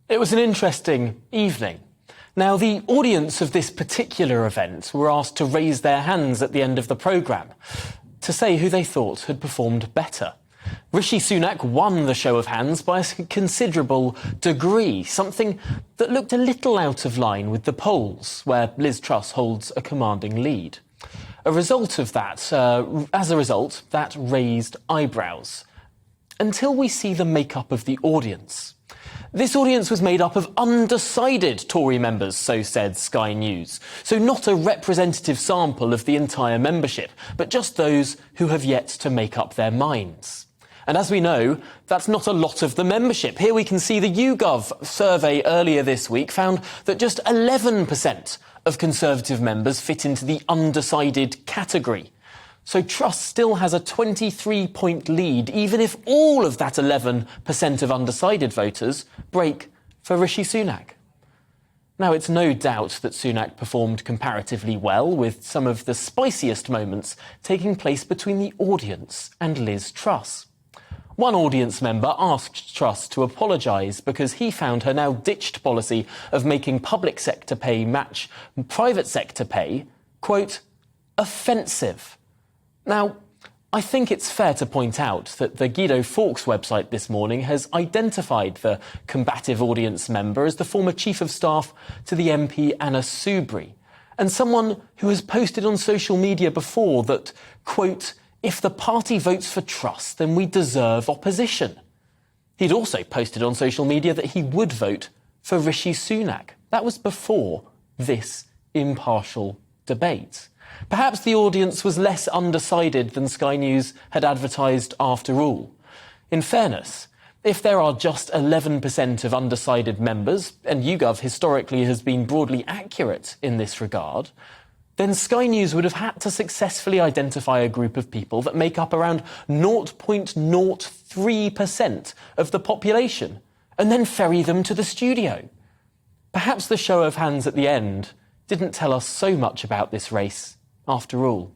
It was an interesting evening. Now, the audience of this particular event were asked to raise their hands at the end of the programme to say who they thought had performed better. Rishi Sunak won the show of hands by a considerable degree, something that looked a little out of line with the polls, where Liz Truss holds a commanding lead. As a result, that raised eyebrows. Until we see the makeup of the audience. This audience was made up of undecided Tory members, so said Sky News. So not a representative sample of the entire membership, but just those who have yet to make up their minds. And as we know, that's not a lot of the membership. Here we can see the YouGov survey earlier this week found that just 11% of Conservative members fit into the undecided category. So Truss still has a 23-point lead, even if all of that 11% of undecided voters break for Rishi Sunak. Now, it's no doubt that Sunak performed comparatively well, with some of the spiciest moments taking place between the audience and Liz Truss. One audience member asked Truss to apologise because he found her now ditched policy of making public sector pay match private sector pay, quote, offensive. Now, I think it's fair to point out that the Guido Fawkes website this morning has identified the combative audience member as the former Chief of Staff to the MP Anna Soubry, and someone who has posted on social media before that, quote, if the party votes for Truss, then we deserve opposition. He'd also posted on social media that he would vote for Rishi Sunak. That was before this impartial debate. Perhaps the audience was less undecided than Sky News had advertised after all. In fairness, if there are just 11% of undecided members, and YouGov historically has been broadly accurate in this regard, then Sky News would have had to successfully identify a group of people that make up around 0.03% of the population, and then ferry them to the studio. Perhaps the show of hands at the end didn't tell us so much about this race after all.